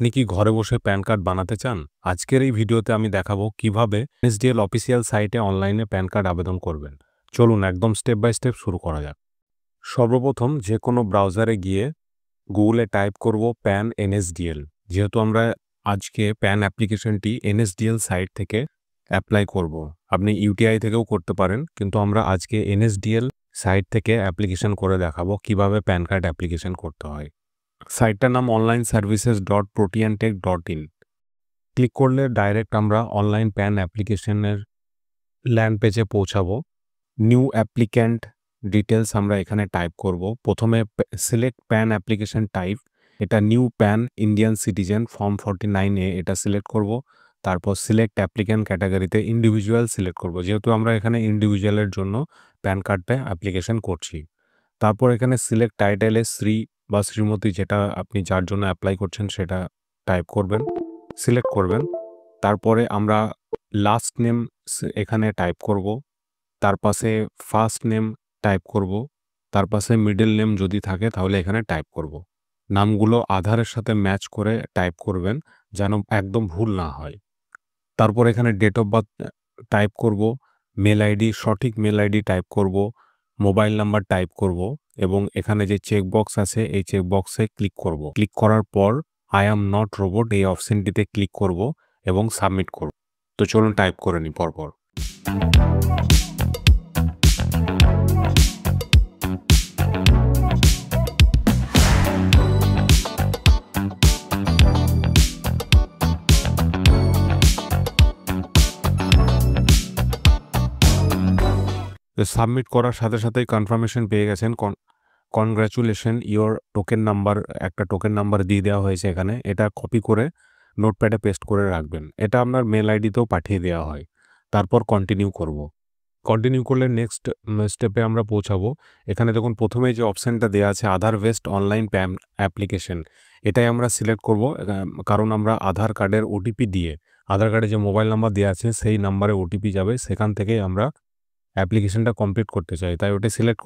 আপনি কি ঘরে বসে প্যান কার্ড বানাতে চান? আজকের এই ভিডিওতে আমি দেখাবো কিভাবে এনএসডিএল অফিসিয়াল সাইটে অনলাইনে প্যান কার্ড আবেদন করবেন। চলুন একদম স্টেপ বাই স্টেপ শুরু করা যাক। সর্বপ্রথম যে কোনো ব্রাউজারে গিয়ে গুগলে টাইপ করব প্যান এনএসডিএল। যেহেতু আমরা আজকে প্যান অ্যাপ্লিকেশনটি এনএসডিএল সাইট থেকে অ্যাপ্লাই করব। আপনি ইউটিআই থেকেও করতে পারেন, কিন্তু আমরা আজকে এনএসডিএল সাইট থেকে অ্যাপ্লিকেশন করে দেখাবো কিভাবে প্যান কার্ড অ্যাপ্লিকেশন করতে হয়। সাইটটার নাম onlineservices.protontek.in। ক্লিক করলে ডাইরেক্ট আমরা অনলাইন প্যান অ্যাপ্লিকেশনের ল্যান্ড পেজে পৌঁছাবো। নিউ অ্যাপ্লিক্যান্ট ডিটেলস আমরা এখানে টাইপ করব। প্রথমে সিলেক্ট প্যান অ্যাপ্লিকেশন টাইপ, এটা new pan Indian citizen form 49A এটা সিলেক্ট করব। তারপর সিলেক্ট অ্যাপ্লিক্যান্ট ক্যাটাগরিতে ইন্ডিভিজুয়াল সিলেক্ট করব, যেহেতু আমরা এখানে ইন্ডিভিজুয়ালের জন্য প্যান কার্ডটা অ্যাপ্লিকেশন করছি। তারপর এখানে সিলেক্ট টাইটেলে শ্রী বা শ্রীমতী, যেটা আপনি যার জন্য অ্যাপ্লাই করছেন সেটা টাইপ করবেন, সিলেক্ট করবেন। তারপরে আমরা লাস্ট নেম এখানে টাইপ করব, তার পাশে ফার্স্ট নেম টাইপ করব, তার পাশে মিডল নেম যদি থাকে তাহলে এখানে টাইপ করব। নামগুলো আধারের সাথে ম্যাচ করে টাইপ করবেন যেন একদম ভুল না হয়। তারপর এখানে ডেট অফ বার্থ টাইপ করব, মেল আইডি, সঠিক মেল আইডি টাইপ করব, মোবাইল নাম্বার টাইপ করব এবং এখানে যে চেকবক্স আছে এই চেকবক্সে ক্লিক করব। ক্লিক করার পর আই অ্যাম নট রোবট এই অপশনটিতে ক্লিক করব এবং সাবমিট করব। তো চলুন টাইপ করে নিই পরপর। সাবমিট করার সাথে সাথেই কনফার্মেশন পেয়ে গেছেন। কনগ্র্যাচুলেশন, ইওর টোকেন নাম্বার, একটা টোকেন নাম্বার দিয়ে দেওয়া হয়েছে এখানে। এটা কপি করে নোটপ্যাডে পেস্ট করে রাখবেন। এটা আপনার মেল আইডিতেও পাঠিয়ে দেওয়া হয়। তারপর কন্টিনিউ করব। কন্টিনিউ করলে নেক্সট স্টেপে আমরা পৌঁছাবো। এখানে দেখুন প্রথমেই যে অপশানটা দেওয়া আছে আধার বেসড অনলাইন প্যান অ্যাপ্লিকেশন, এটাই আমরা সিলেক্ট করব। কারণ আমরা আধার কার্ডের ওটিপি দিয়ে, আধার কার্ডে যে মোবাইল নাম্বার দেওয়া আছে সেই নাম্বারে ওটিপি যাবে, সেখান থেকেই আমরা অ্যাপ্লিকেশনটা কমপ্লিট করতে চাই, তাই ওটা সিলেক্ট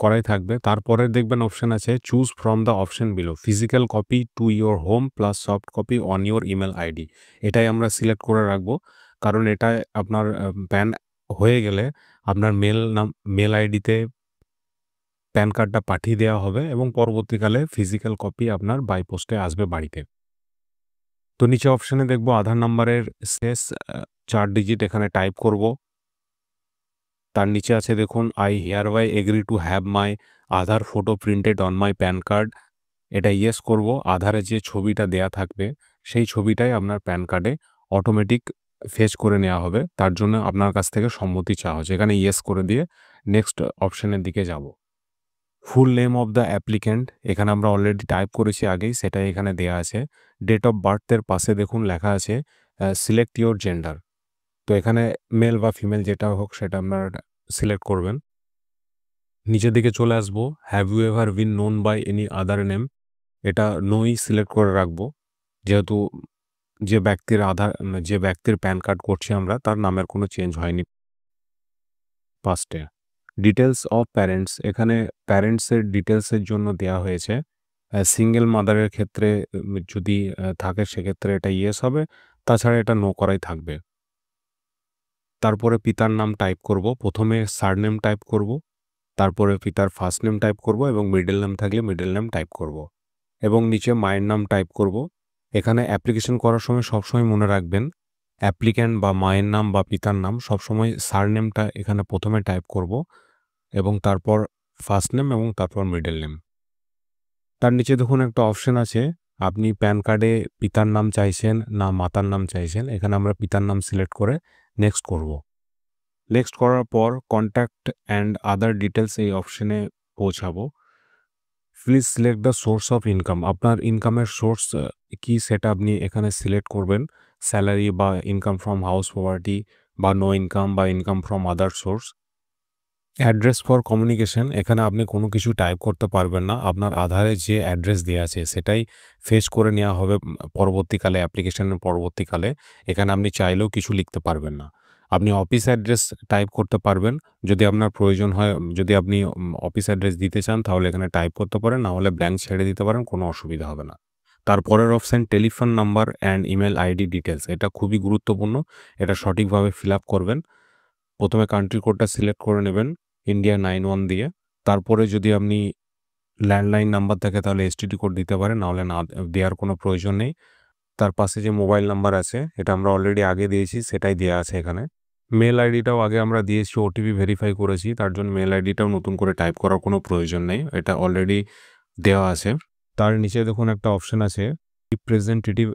করাই থাকবে। তারপরে দেখবেন অপশন আছে choose from the option below, physical copy to your whom plus soft copy on your email ID. এটাই আমরা সিলেক্ট করে রাখবো, কারণ এটা আপনার প্যান হয়ে গেলে আপনার মেল আইডিতে প্যান কার্ডটা পাঠিয়ে দেওয়া হবে এবং পরবর্তীকালে ফিজিক্যাল কপি আপনার বাই পোস্টে আসবে বাড়িতে। তো নিচে অপশানে দেখবো আধার নাম্বারের শেষ 4 ডিজিট এখানে টাইপ করব। তার নিচে আছে দেখুন I hereby agree to have my Aadhaar photo printed on my PAN card, এটা ইয়েস করব। আধারে যে ছবিটা দেয়া থাকবে সেই ছবিটাই আপনার প্যান কার্ডে অটোমেটিক ফেচ করে নেওয়া হবে, তার জন্য আপনার কাছ থেকে সম্মতি চাওয়া হচ্ছে। এখানে ইয়েস করে দিয়ে নেক্সট অপশানের দিকে যাব। Full name of the applicant এখানে আমরা অলরেডি টাইপ করেছি আগেই, সেটাই এখানে দেয়া আছে। ডেট অফ বার্থের পাশে দেখুন লেখা আছে সিলেক্ট ইউর জেন্ডার, তো এখানে মেল বা ফিমেল যেটা হোক সেটা আপনারা সিলেক্ট করবেন। নিচের দিকে চলে আসবো, have you ever been known by any other name, এটা নোই সিলেক্ট করে রাখবো, যেহেতু যে ব্যক্তির প্যান কার্ড করছি আমরা তার নামের কোনো চেঞ্জ হয়নি পাস্টে। ডিটেলস অফ প্যারেন্টস, এখানে প্যারেন্টসের ডিটেলসের জন্য দেওয়া হয়েছে। সিঙ্গেল মাদারের ক্ষেত্রে যদি থাকে সেক্ষেত্রে এটা ইয়েস হবে, তাছাড়া এটা নো করাই থাকবে। তারপরে পিতার নাম টাইপ করব, প্রথমে সারনেম টাইপ করব, তারপরে পিতার ফার্স্ট নেম টাইপ করব এবং মিডল নেম থাকলে মিডল নেম টাইপ করব এবং নিচে মায়ের নাম টাইপ করব। এখানে অ্যাপ্লিকেশন করার সময় সবসময় মনে রাখবেন অ্যাপ্লিক্যান্ট বা মায়ের নাম বা পিতার নাম সবসময় সারনেমটা এখানে প্রথমে টাইপ করব এবং তারপর ফার্স্ট নেম এবং তারপর মিডল নেম। তার নিচে দেখুন একটা অপশন আছে, আপনি প্যান কার্ডে পিতার নাম চাইছেন না মাতার নাম চাইছেন। এখানে আমরা পিতার নাম সিলেক্ট করে নেক্সট করব। নেক্সট করার পর কন্ট্যাক্ট অ্যান্ড আদার ডিটেলস এই অপশনে পৌঁছাবো। Please select the source of income, আপনার ইনকামের সোর্স কি সেটা আপনি এখানে সিলেক্ট করবেন। স্যালারি বা ইনকাম ফ্রম হাউস প্রপার্টি বা নো ইনকাম বা income from other source. Address for communication, এখানে আপনি কোনো কিছু টাইপ করতে পারবেন না, আপনার আধারে যে অ্যাড্রেস দেওয়া আছে সেটাই ফেচ করে নেওয়া হবে পরবর্তীকালে, অ্যাপ্লিকেশনের পরবর্তীকালে। এখানে আপনি চাইলেও কিছু লিখতে পারবেন না। আপনি অফিস অ্যাড্রেস টাইপ করতে পারবেন যদি আপনার প্রয়োজন হয়, যদি আপনি অফিস অ্যাড্রেস দিতে চান তাহলে এখানে টাইপ করতে পারেন, না হলে ব্ল্যাঙ্ক ছেড়ে দিতে পারেন, কোনো অসুবিধা হবে না। তারপরের option telephone number and email ID details. এটা খুবই গুরুত্বপূর্ণ, এটা সঠিকভাবে ফিল আপ করবেন। প্রথমে কান্ট্রি কোডটা সিলেক্ট করে নেবেন ইন্ডিয়া 91 দিয়ে। তারপরে যদি আপনি ল্যান্ডলাইন নাম্বার থাকে তাহলে এসটিডি কোড দিতে পারেন, নাহলে না দেওয়ার কোনো প্রয়োজন নেই। তার পাশে যে মোবাইল নাম্বার আছে এটা আমরা অলরেডি আগে দিয়েছি, সেটাই দেওয়া আছে এখানে। মেল আইডিটাও আগে আমরা দিয়েছি, ওটিপি ভেরিফাই করেছি, তার জন্য মেল আইডিটাও নতুন করে টাইপ করার কোনো প্রয়োজন নেই, এটা অলরেডি দেওয়া আছে। তার নিচে দেখুন একটা অপশন আছে রিপ্রেজেন্টেটিভ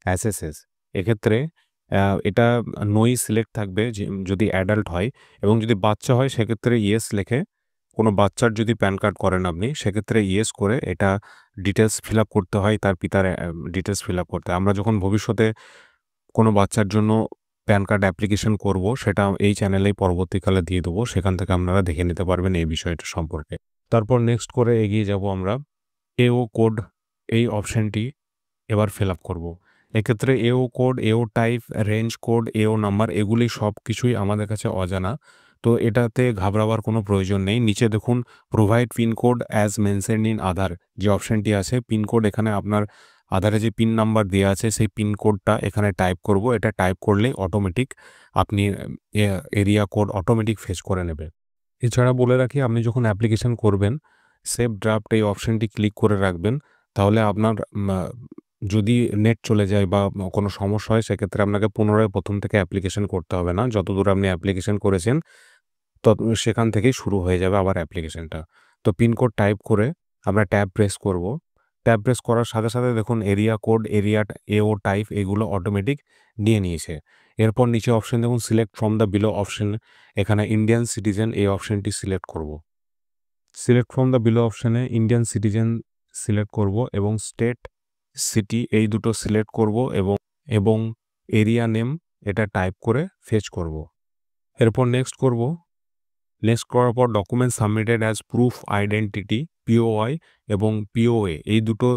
অ্যাসেসেস। এক্ষেত্রে এটা নোই সিলেক্ট থাকবে যে যদি অ্যাডাল্ট হয়, এবং যদি বাচ্চা হয় সেক্ষেত্রে ইয়েস লেখে। কোনো বাচ্চার যদি প্যান কার্ড করেন আপনি, সেক্ষেত্রে ইয়েস করে এটা ডিটেলস ফিল আপ করতে হয়, তার পিতার ডিটেলস ফিল আপ করতে হয়। আমরা যখন ভবিষ্যতে কোনো বাচ্চার জন্য প্যান কার্ড অ্যাপ্লিকেশন করব, সেটা এই চ্যানেলেই পরবর্তীকালে দিয়ে দেবো, সেখান থেকে আপনারা দেখে নিতে পারবেন এই বিষয়টা সম্পর্কে। তারপর নেক্সট করে এগিয়ে যাব আমরা। এও কোড, এই অপশানটি এবার ফিল আপ করবো। এক্ষেত্রে এও কোড, এও টাইপ, রেঞ্জ কোড, এও নাম্বার, এগুলি সব কিছুই আমাদের কাছে অজানা, তো এটাতে ঘাবড়াবার কোনো প্রয়োজন নেই। নিচে দেখুন provide pincode as mentioned in Aadhaar, যে অপশানটি আছে পিনকোড, এখানে আপনার আধারে যে পিন নাম্বার দেওয়া আছে সেই পিনকোডটা এখানে টাইপ করব। এটা টাইপ করলেই অটোমেটিক আপনি এরিয়া কোড অটোমেটিক ফেচ করে নেবে। এছাড়া বলে রাখি, আপনি যখন অ্যাপ্লিকেশন করবেন সেভ ড্রাফট এই অপশানটি ক্লিক করে রাখবেন, তাহলে আপনার যদি নেট চলে যায় বা কোনো সমস্যা হয় সেক্ষেত্রে আপনাকে পুনরায় প্রথম থেকে অ্যাপ্লিকেশন করতে হবে না। যতদূর আপনি অ্যাপ্লিকেশন করেছেন সেখান থেকেই শুরু হয়ে যাবে আবার অ্যাপ্লিকেশনটা। তো পিনকোড টাইপ করে আমরা ট্যাব প্রেস করব। ট্যাব প্রেস করার সাথে সাথে দেখুন এরিয়া কোড, এরিয়া, এও টাইপ, এগুলো অটোমেটিক নিয়ে নিয়েছে। এরপর নিচে অপশন দেখুন select from the below option, এখানে ইন্ডিয়ান সিটিজেন এই অপশনটি সিলেক্ট করব। সিলেক্ট ফ্রম দ্য বিলো অপশনে ইন্ডিয়ান সিটিজেন সিলেক্ট করব এবং স্টেট, সিটি এই দুটো সিলেক্ট করব এবং এরিয়া নেম এটা টাইপ করে ফেচ করব। এরপর নেক্সট করব। নেক্সট করার পর document submitted as proof identity, POI এবং পিওএ এই দুটো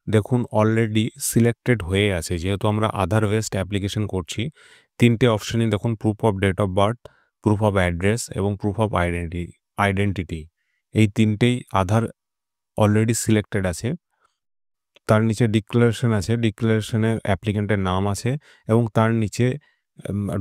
দেখুন অলরেডি সিলেক্টেড হয়ে আছে, যেহেতু আমরা আধার বেসড অ্যাপ্লিকেশন করছি। তিনটে অপশনই দেখুন proof of date of birth, proof of address এবং প্রুফ অফ আইডেন্টিটি, এই তিনটেই আধার অলরেডি সিলেক্টেড আছে। তার নিচে ডিক্লারেশন আছে, ডিক্লারেশনে অ্যাপ্লিকেন্টের নাম আছে এবং তার নিচে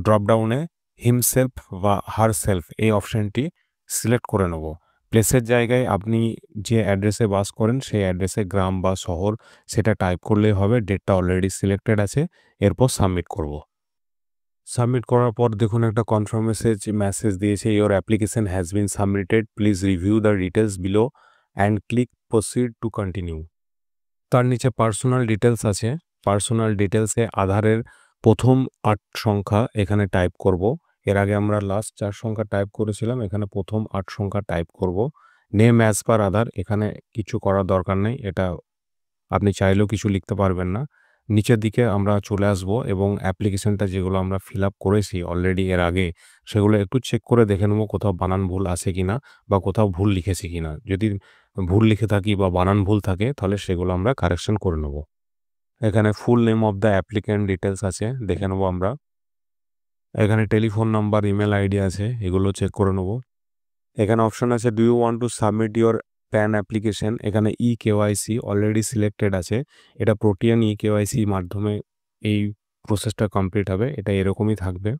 ড্রপডাউনে হিমসেলফ বা হারসেলফ এই অপশানটি সিলেক্ট করে নেব। প্লেসের জায়গায় আপনি যে অ্যাড্রেসে বাস করেন সেই অ্যাড্রেসে গ্রাম বা শহর সেটা টাইপ করলেই হবে। ডেটটা অলরেডি সিলেক্টেড আছে, এরপর সাবমিট করব। সাবমিট করার পর দেখুন একটা মেসেজ দিয়েছে, your application has been submitted, please review the details below and click proceed to continue. তার নিচে পার্সোনাল ডিটেলস আছে, পার্সোনাল ডিটেলসে আধারের প্রথম 8 সংখ্যা এখানে টাইপ করব। এর আগে আমরা লাস্ট 4 সংখ্যা টাইপ করেছিলাম, এখানে প্রথম 8 সংখ্যা টাইপ করব। নেম অ্যাজ পার আধার, এখানে কিছু করার দরকার নেই, এটা আপনি চাইলেও কিছু লিখতে পারবেন না। নিচের দিকে আমরা চলে আসব এবং অ্যাপ্লিকেশনটা যেগুলো আমরা ফিল আপ করেছি অলরেডি এর আগে, সেগুলো একটু চেক করে দেখে নেব কোথাও বানান ভুল আছে কিনা বা কোথাও ভুল লিখেছি কিনা। যদি ভুল লিখে থাকি বা বানান ভুল থাকে তাহলে সেগুলো আমরা কারেকশন করে নেব। এখানে full name of the applicant details আছে, দেখে নেব আমরা। এখানে টেলিফোন নাম্বার, ইমেল আইডি আছে, এগুলো চেক করে নেব। এখানে অপশন আছে do you want to submit your PAN application, এখানে কেওয়াইসি অলরেডি সিলেক্টেড আছে। এটা প্রোটিয়ান কেওয়াইসি মাধ্যমে এই প্রসেসটা কমপ্লিট হবে, এটা এরকমই থাকবে।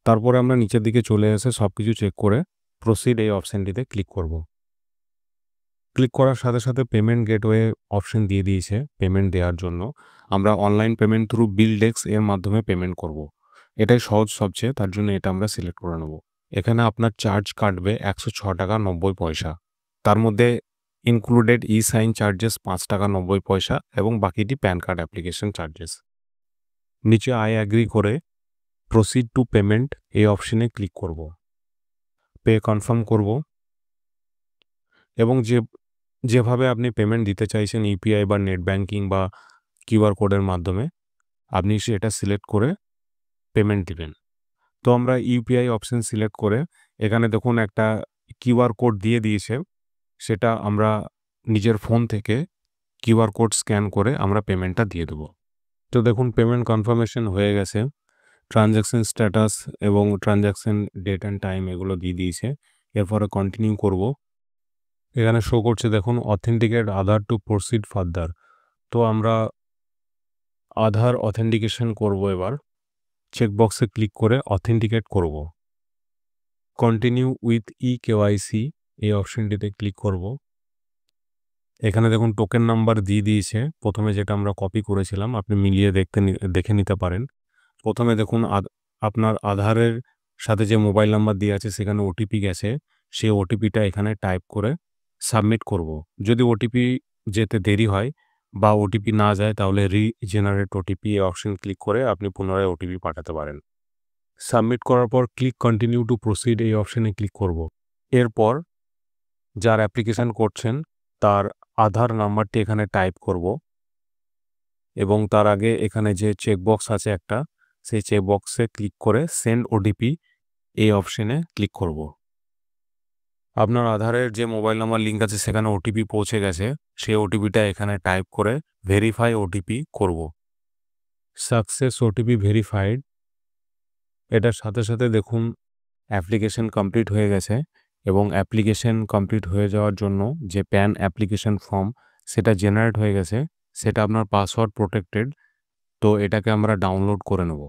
তারপরে আমরা নিচের দিকে চলে এসে সব কিছু চেক করে প্রসিড এই অপশানটিতে ক্লিক করব। ক্লিক করার সাথে সাথে পেমেন্ট গেটওয়ে অপশন দিয়ে দিয়েছে পেমেন্ট দেওয়ার জন্য। আমরা অনলাইন পেমেন্ট থ্রু বিলডেক্স এর মাধ্যমে পেমেন্ট করব। এটাই সহজ সবচেয়ে, তার জন্য এটা আমরা সিলেক্ট করে নেব। এখানে আপনার চার্জ কাটবে 106 টাকা 90 পয়সা। তার মধ্যে ইনক্লুডেড সাইন চার্জেস 5 টাকা 90 পয়সা এবং বাকিটি প্যান কার্ড অ্যাপ্লিকেশন চার্জেস। নিচে আই অ্যাগ্রি করে প্রসিড টু পেমেন্ট এই অপশনে ক্লিক করব। পে কনফার্ম করব এবং যেভাবে আপনি পেমেন্ট দিতে চাইছেন ইউপিআই বা নেট ব্যাঙ্কিং বা কিউআর কোডের মাধ্যমে, আপনি সেটা সিলেক্ট করে পেমেন্ট দিবেন। তো আমরা ইউপিআই অপশন সিলেক্ট করে এখানে দেখুন একটা কিউআর কোড দিয়ে দিয়েছে, সেটা আমরা নিজের ফোন থেকে কিউআর কোড স্ক্যান করে আমরা পেমেন্টটা দিয়ে দেবো। তো দেখুন পেমেন্ট কনফার্মেশন হয়ে গেছে, ট্রানজ্যাকশন স্ট্যাটাস এবং ট্রানজ্যাকশন ডেট অ্যান্ড টাইম এগুলো দিয়ে দিয়েছে। এরপরে কন্টিনিউ করব। এখানে শো করছে দেখুন অথেন্টিকেট আধার টু প্রসিড ফার্দার, তো আমরা আধার অথেন্টিকেশন করব এবার। চেকবক্সে ক্লিক করে অথেন্টিকেট করব। কন্টিনিউ উইথ ইকেওয়াইসি এই অপশনটিতে ক্লিক করব। এখানে দেখুন টোকেন নাম্বার দিয়ে দিয়েছে। প্রথমে যেটা আমরা কপি করেছিলাম আপনি মিলিয়ে দেখে নিতে পারেন। প্রথমে দেখুন আপনার আধারের সাথে যে মোবাইল নাম্বার দেওয়া আছে সেখানে ওটিপি গেছে। সেই ওটিপিটা এখানে টাইপ করে সাবমিট করব। যদি ওটিপি যেতে দেরি হয় বা ওটিপি না যায় তাহলে রিজেনারেট ওটিপি এই অপশন ক্লিক করে আপনি পুনরায় ওটিপি পাঠাতে পারেন। সাবমিট করার পর ক্লিক কন্টিনিউ টু প্রসিড এই অপশনে ক্লিক করব। এরপর যার অ্যাপ্লিকেশান করছেন তার আধার নাম্বারটি এখানে টাইপ করব এবং তার আগে এখানে যে চেকবক্স আছে একটা, সেই চেকবক্সে ক্লিক করে সেন্ড ওটিপি এই অপশনে ক্লিক করব। আপনার আধারের যে মোবাইল নাম্বার লিঙ্ক আছে সেখানে ওটিপি পৌঁছে গেছে। সেই ওটিপিটা এখানে টাইপ করে ভেরিফাই ওটিপি করব। Success OTP verified. এটার সাথে সাথে দেখুন অ্যাপ্লিকেশন কমপ্লিট হয়ে গেছে এবং অ্যাপ্লিকেশন কমপ্লিট হয়ে যাওয়ার জন্য যে প্যান অ্যাপ্লিকেশন ফর্ম সেটা জেনারেট হয়ে গেছে। সেটা আপনার পাসওয়ার্ড প্রোটেক্টেড, তো এটাকে আমরা ডাউনলোড করে নেব।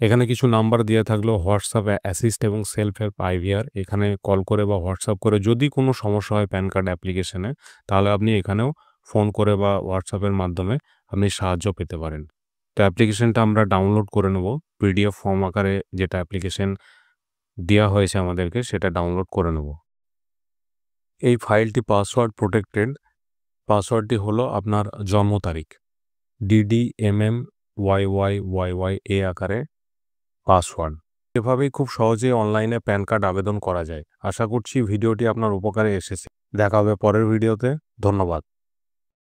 এখানে কিছু নাম্বার দেওয়া থাকলেও হোয়াটসঅ্যাপ অ্যাসিস্ট এবং সেলফ হেল্প আইভিআর, এখানে কল করে বা হোয়াটসঅ্যাপ করে যদি কোনো সমস্যা হয় প্যান কার্ড অ্যাপ্লিকেশনে তাহলে আপনি এখানেও ফোন করে বা হোয়াটসঅ্যাপের মাধ্যমে আপনি সাহায্য পেতে পারেন। তো অ্যাপ্লিকেশনটা আমরা ডাউনলোড করে নেব। পিডিএফ ফর্ম আকারে যেটা অ্যাপ্লিকেশন দেওয়া হয়েছে আমাদেরকে সেটা ডাউনলোড করে নেব। এই ফাইলটি পাসওয়ার্ড প্রোটেক্টেড। পাসওয়ার্ডটি হলো আপনার জন্ম তারিখ, DDMMYYYY এই আকারে পাসওয়ার্ড। এভাবেই খুব সহজেই অনলাইনে প্যান কার্ড আবেদন করা যায়। আশা করছি ভিডিওটি আপনার উপকারে এসেছে। দেখা হবে পরের ভিডিওতে। ধন্যবাদ।